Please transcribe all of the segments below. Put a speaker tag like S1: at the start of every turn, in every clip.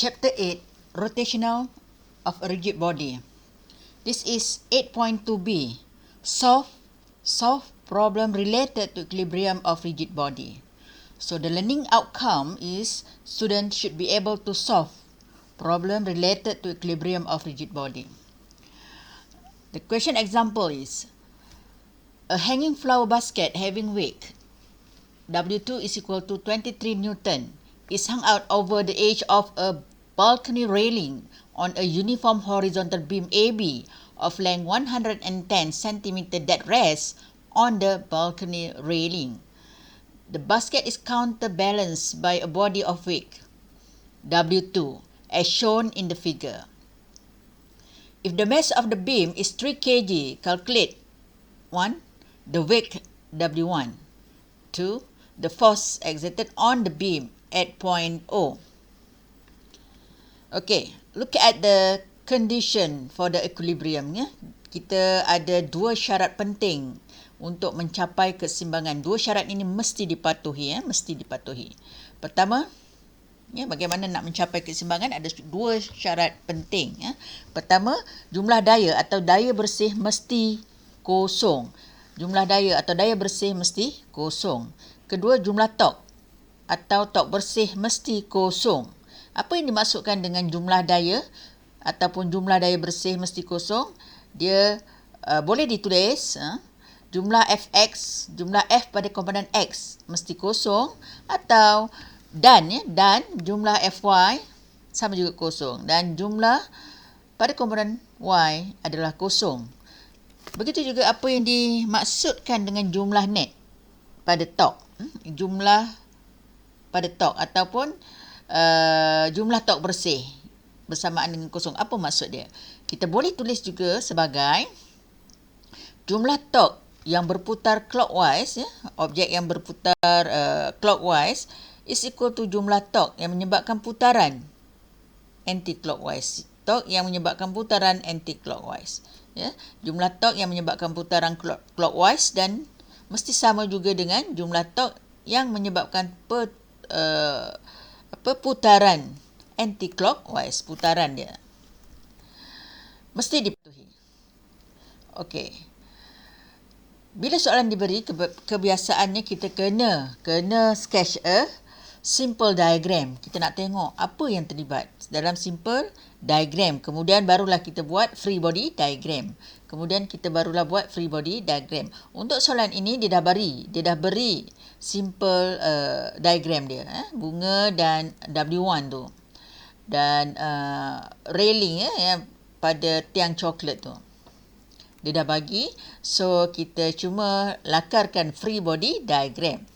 S1: Chapter 8, Rotational of a Rigid Body. This is 8.2b, solve problem related to equilibrium of rigid body. So the learning outcome is students should be able to solve problem related to equilibrium of rigid body. The question example is, a hanging flower basket having weight W2 is equal to 23 Newton is hung out over the edge of a balcony railing on a uniform horizontal beam AB of length 110 cm that rests on the balcony railing. The basket is counterbalanced by a body of weight W2 as shown in the figure. If the mass of the beam is 3 kg, calculate 1. The weight W1. 2. The force exerted on the beam at point O. Okay, look at the condition for the equilibrium. Ya. Kita ada dua syarat penting untuk mencapai keseimbangan. Dua syarat ini mesti dipatuhi. Mesti dipatuhi. Pertama, bagaimana nak mencapai keseimbangan, ada dua syarat penting. Pertama, jumlah daya atau daya bersih mesti kosong. Jumlah daya atau daya bersih mesti kosong. Kedua, jumlah tork atau tork bersih mesti kosong. Apa yang dimaksudkan dengan jumlah daya ataupun jumlah daya bersih mesti kosong? Dia boleh ditulis jumlah Fx, jumlah F pada komponen X mesti kosong, atau dan jumlah Fy sama juga kosong, dan jumlah pada komponen Y adalah kosong. Begitu juga apa yang dimaksudkan dengan jumlah net pada tork. Jumlah pada tork ataupun jumlah tork bersih bersamaan dengan kosong. Apa maksud dia? Kita boleh tulis juga sebagai jumlah tork yang berputar clockwise, objek yang berputar clockwise is equal to jumlah tork yang menyebabkan putaran anti-clockwise. Tork yang menyebabkan putaran anti-clockwise. Jumlah tork yang menyebabkan putaran clockwise dan mesti sama juga dengan jumlah tork yang menyebabkan putaran anti-clockwise, putaran dia. Mesti dipatuhi. Okey. Bila soalan diberi, kebiasaannya kita kena sketch a simple diagram. Kita nak tengok apa yang terlibat dalam simple diagram. Kemudian barulah kita buat free body diagram. Untuk soalan ini dia dah beri simple diagram dia, bunga dan W1 tu, dan railing pada tiang coklat tu. Dia dah bagi, so kita cuma lakarkan free body diagram.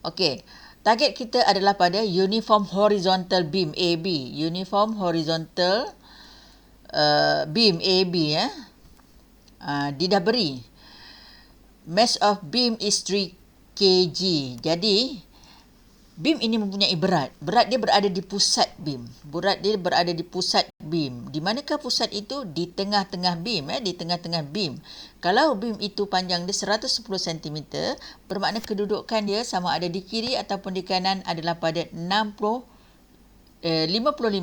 S1: Okey, target kita adalah pada uniform horizontal beam AB. Uniform horizontal beam AB. Dia dah beri mass of beam is 3 kg. Jadi beam ini mempunyai berat dia berada di pusat beam. Di manakah pusat itu? Di tengah-tengah beam. Kalau beam itu panjang dia 110 cm, bermakna kedudukan dia sama ada di kiri ataupun di kanan adalah pada 55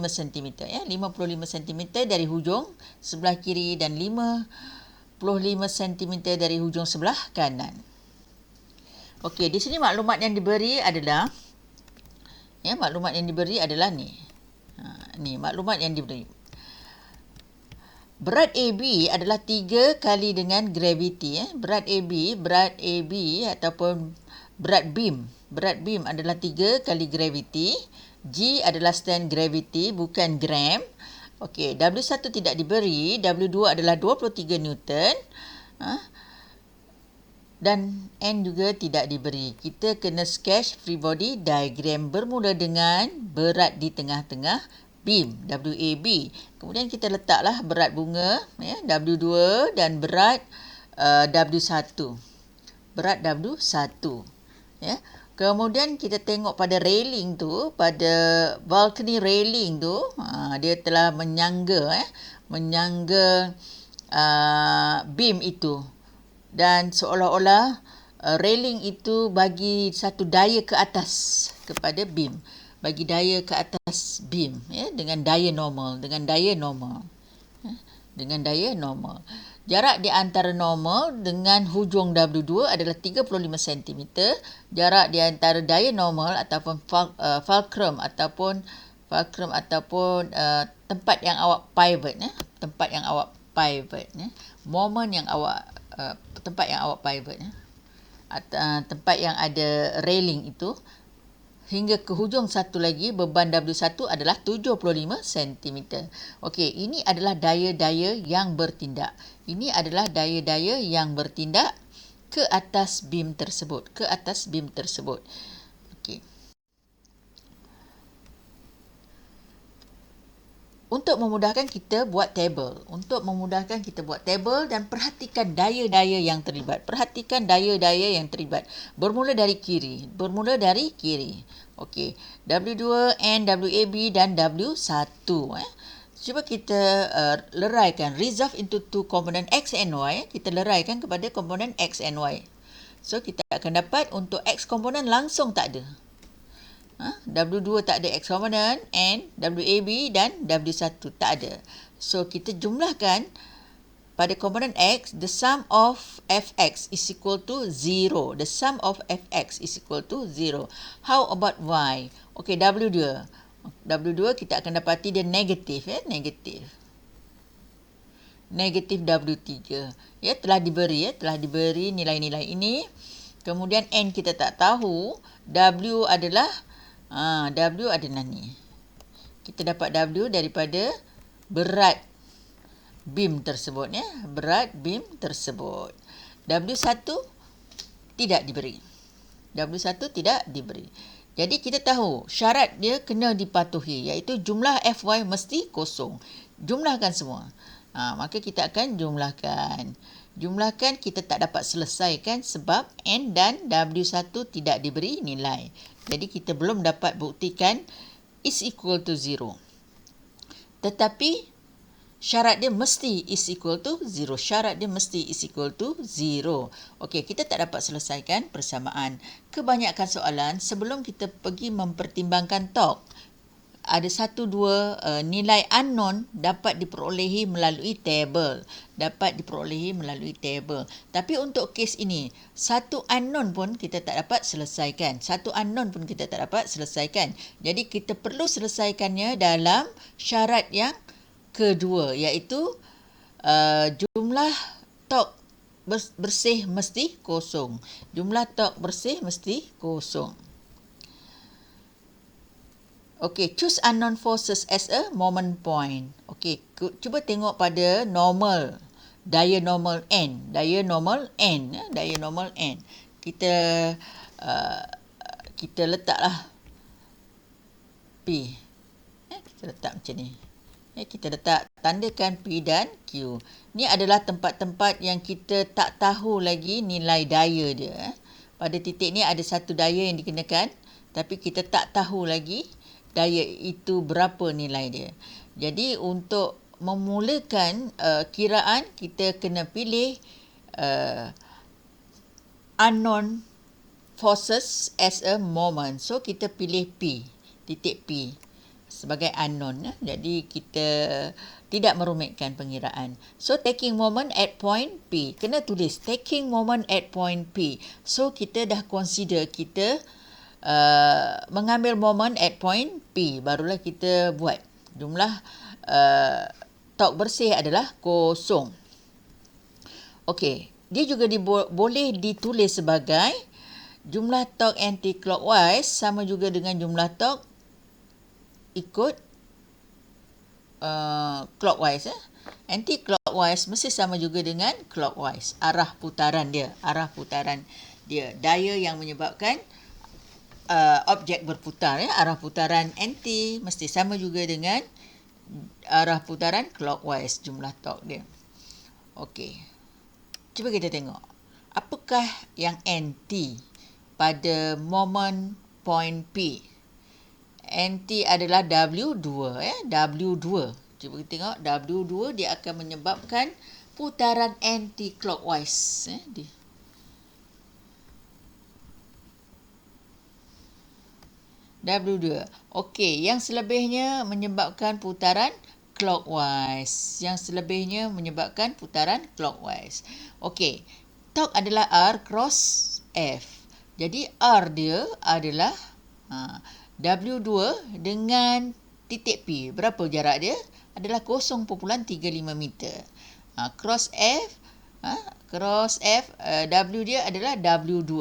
S1: cm. 55 cm dari hujung sebelah kiri dan 55 cm dari hujung sebelah kanan. Okey, di sini maklumat yang diberi adalah ni. Maklumat yang diberi. Berat AB adalah 3 kali dengan gravity. Berat AB ataupun berat beam adalah 3 kali gravity. G adalah stand gravity, bukan gram. Okey, W1 tidak diberi, W2 adalah 23 Newton. Dan N juga tidak diberi. Kita kena sketch free body diagram bermula dengan berat di tengah-tengah beam WAB. Kemudian kita letaklah berat bunga W2 dan berat W1. Kemudian kita tengok pada railing tu, pada balcony railing tu, dia telah menyangga beam itu. Dan seolah-olah railing itu bagi satu daya ke atas kepada beam. bagi daya ke atas beam ya, dengan daya normal, dengan daya normal. Jarak di antara normal dengan hujung W2 adalah 35 cm. Jarak di antara daya normal ataupun fulcrum ataupun tempat yang awak pivot ya, moment yang awak tempat yang awak pivot ya, tempat yang ada railing itu, hingga ke hujung satu lagi beban W1 adalah 75 cm. Okey, ini adalah daya-daya yang bertindak. Ini adalah daya-daya yang bertindak ke atas beam tersebut, Okey. Untuk memudahkan kita buat table. Dan perhatikan daya-daya yang terlibat. Bermula dari kiri. Okey. W2, N, WAB dan W1. Cuba kita leraikan. Resolve into two component X and Y. Kita leraikan kepada komponen X and Y. So, kita akan dapat untuk X komponen langsung tak ada. W2 tak ada X komponen, N, WAB dan W1 tak ada. So, kita jumlahkan pada komponen X, the sum of Fx is equal to 0. How about Y? Okey, W2. Kita akan dapati dia negatif. Negatif W3. Ya, telah diberi nilai-nilai ini. Kemudian N kita tak tahu. W adalah ni. Kita dapat W daripada berat beam tersebut ya. W1 tidak diberi. Jadi kita tahu syarat dia kena dipatuhi, iaitu jumlah Fy mesti kosong. Jumlahkan semua. Maka kita akan jumlahkan. Kita tak dapat selesaikan sebab N dan W1 tidak diberi nilai. Jadi kita belum dapat buktikan is equal to 0. Tetapi syarat dia mesti is equal to 0. Okey, kita tak dapat selesaikan persamaan. Kebanyakan soalan sebelum kita pergi mempertimbangkan torque, ada 1-2 nilai unknown dapat diperolehi melalui table. Tapi untuk kes ini, satu unknown pun kita tak dapat selesaikan. Jadi kita perlu selesaikannya dalam syarat yang kedua, iaitu jumlah torque bersih mesti kosong. Okey, choose unknown forces as a moment point. Okey, cuba tengok pada normal, daya normal N. Kita letaklah P. Kita letak macam ni. Kita letak tandakan P dan Q. Ni adalah tempat-tempat yang kita tak tahu lagi nilai daya dia. Pada titik ni ada satu daya yang dikenakan, tapi kita tak tahu lagi daya itu berapa nilai dia. Jadi untuk memulakan kiraan, kita kena pilih unknown forces as a moment. So kita pilih P, titik P sebagai unknown. Jadi kita tidak merumitkan pengiraan. So taking moment at point P. Kena tulis taking moment at point P. So kita dah consider kita mengambil moment at point P, barulah kita buat jumlah torque bersih adalah kosong. Okey, dia juga boleh ditulis sebagai jumlah torque anti-clockwise sama juga dengan jumlah torque ikut clockwise. Anti-clockwise mesti sama juga dengan clockwise, arah putaran dia. Daya yang menyebabkan objek berputar ya, arah putaran anti mesti sama juga dengan arah putaran clockwise, jumlah torque dia. Okey. Cuba kita tengok. Apakah yang anti pada moment point P? Anti adalah W2 ya, W2. Cuba kita tengok W2 dia akan menyebabkan putaran anti clockwise W2. Okey, yang selebihnya menyebabkan putaran clockwise. Yang selebihnya menyebabkan putaran clockwise. Okey, torque adalah R cross F. Jadi R dia adalah W2 dengan titik P. Berapa jarak dia? Adalah 0.35 meter. Cross F, W dia adalah W2.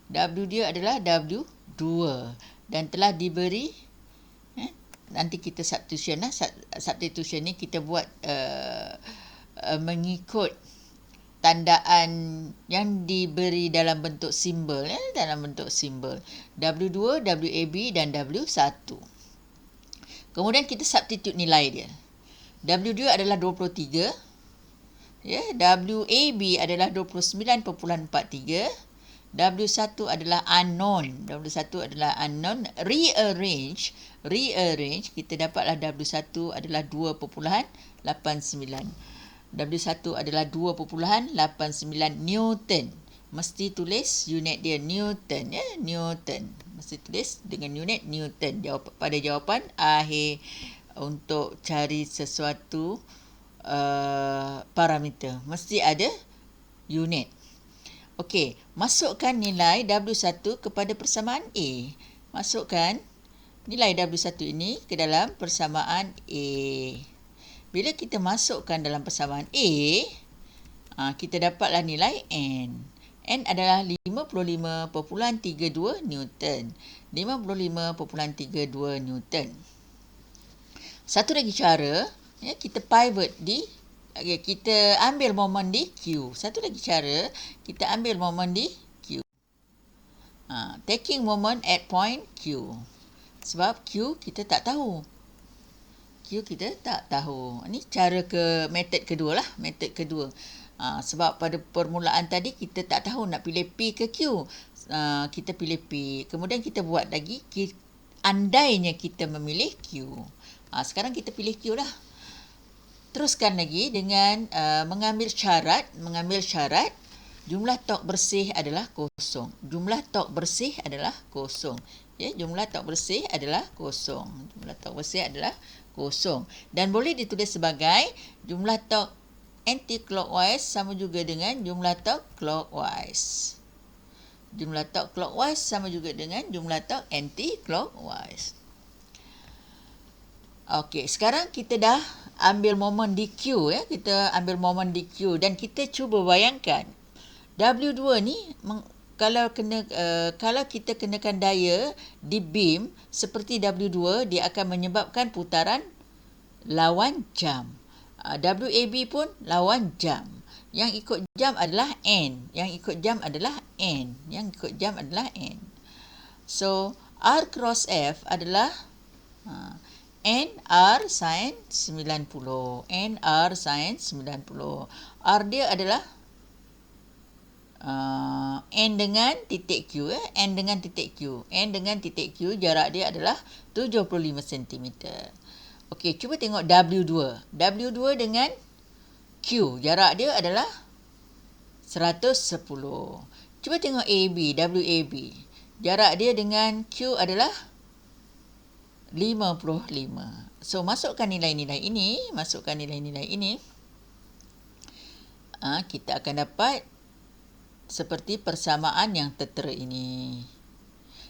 S1: W dia adalah W2 dan telah diberi, nanti kita substitution lah. Substitution ni kita buat mengikut tandaan yang diberi dalam bentuk simbol, dalam bentuk simbol W2, WAB dan W1. Kemudian kita substitute nilai dia. W2 adalah 23, ya, WAB adalah 29.43, W1 adalah unknown. Rearrange kita dapatlah W1 adalah 2.89. W1 adalah 2.89 Newton. Mesti tulis unit dia Newton, ya, Newton. Mesti tulis dengan unit Newton. Pada jawapan akhir untuk cari sesuatu parameter mesti ada unit. Okey, masukkan nilai W1 kepada persamaan A. Masukkan nilai W1 ini ke dalam persamaan A. Bila kita masukkan dalam persamaan A, kita dapatlah nilai N. N adalah 55.32 Newton. 55.32 Newton. Satu lagi cara, ya, kita pivot kita ambil momen di Q. Satu lagi cara, kita ambil momen di Q. Taking moment at point Q. Sebab Q kita tak tahu. Ini cara method kedua lah. Method kedua. Sebab pada permulaan tadi kita tak tahu nak pilih P ke Q. Kita pilih P. Kemudian kita buat lagi. Andainya kita memilih Q. Sekarang kita pilih Q lah. Teruskan lagi dengan mengambil syarat jumlah torque bersih adalah kosong. Jumlah torque bersih adalah kosong. Ya, jumlah torque bersih adalah kosong. Dan boleh ditulis sebagai jumlah torque anti-clockwise sama juga dengan jumlah torque clockwise. Jumlah torque clockwise sama juga dengan jumlah torque anti-clockwise. Okey, sekarang kita dah ambil momen di Q, ya. Kita ambil momen di Q dan kita cuba bayangkan W2 ni kalau kita kenakan daya di beam seperti W2, dia akan menyebabkan putaran lawan jam. WAB pun lawan jam. Yang ikut jam adalah N. So, R cross F adalah NR sin 90. R dia adalah N dengan titik Q. N dengan titik Q jarak dia adalah 75 cm. Okey, cuba tengok W2. W2 dengan Q, jarak dia adalah 110. Cuba tengok WAB. Jarak dia dengan Q adalah 55. So, masukkan nilai-nilai ini. Kita akan dapat seperti persamaan yang tertera ini.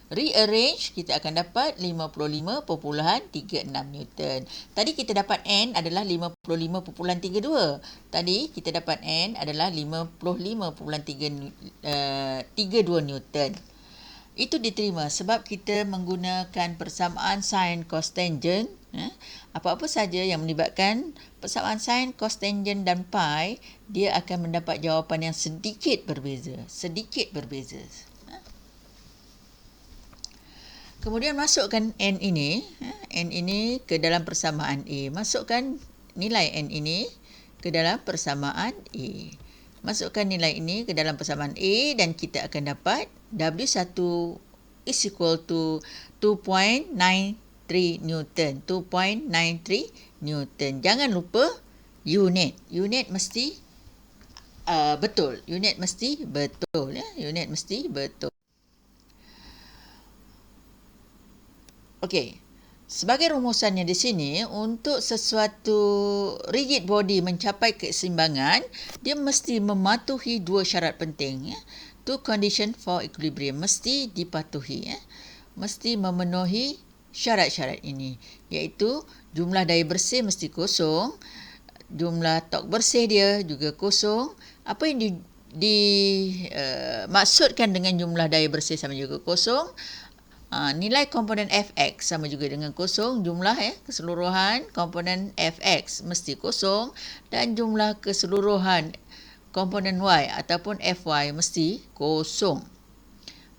S1: Rearrange, kita akan dapat 55.36 Newton. Tadi kita dapat N adalah 55.32. Tadi kita dapat N adalah 55.32 Newton. Itu diterima sebab kita menggunakan persamaan sin cos tangent. Apa-apa saja yang melibatkan persamaan sin cos tangent dan pi, dia akan mendapat jawapan yang sedikit berbeza. Kemudian masukkan N ini ke dalam persamaan A. Masukkan nilai N ini ke dalam persamaan A. Masukkan nilai ini ke dalam persamaan A dan kita akan dapat W1 is equal to 2.93 Newton. 2.93 Newton. Jangan lupa unit. Unit mesti betul. Unit mesti betul. Okey. Sebagai rumusannya di sini, untuk sesuatu rigid body mencapai keseimbangan, dia mesti mematuhi dua syarat penting. Ya. Two condition for equilibrium mesti dipatuhi. Ya. Mesti memenuhi syarat-syarat ini, iaitu jumlah daya bersih mesti kosong, jumlah tok bersih dia juga kosong. Apa yang maksudkan dengan jumlah daya bersih sama juga kosong? Nilai komponen fx sama juga dengan kosong, jumlah keseluruhan komponen fx mesti kosong, dan jumlah keseluruhan komponen y ataupun fy mesti kosong.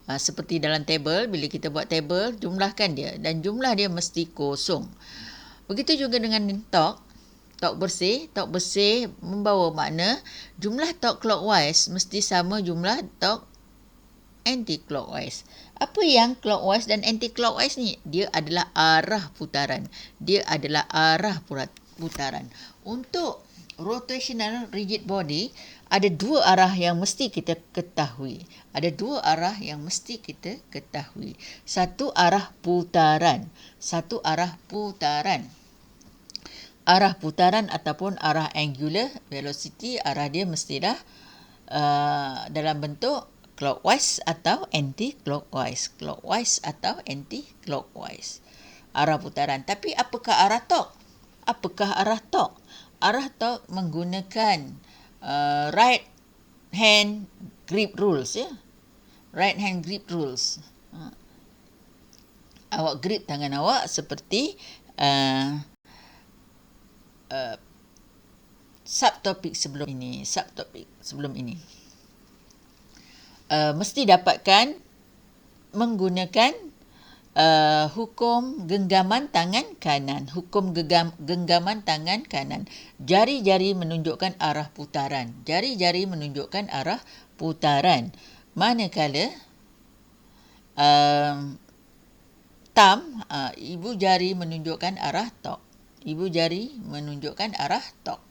S1: Seperti dalam tabel, bila kita buat tabel, jumlahkan dia dan jumlah dia mesti kosong. Begitu juga dengan tok bersih. Tok bersih membawa makna jumlah tok clockwise mesti sama jumlah tok anti-clockwise. Apa yang clockwise dan anti-clockwise ni? Dia adalah arah putaran. Untuk rotational rigid body, ada dua arah yang mesti kita ketahui. Satu arah putaran. Arah putaran ataupun arah angular velocity, arah dia mestilah dalam bentuk clockwise atau anti-clockwise. Arah putaran. Tapi apakah arah tok? Arah tok menggunakan right hand grip rules. Awak grip tangan awak seperti subtopik sebelum ini. Mesti dapatkan menggunakan hukum genggaman tangan kanan. Jari-jari menunjukkan arah putaran. Manakala thumb, ibu jari menunjukkan arah tok.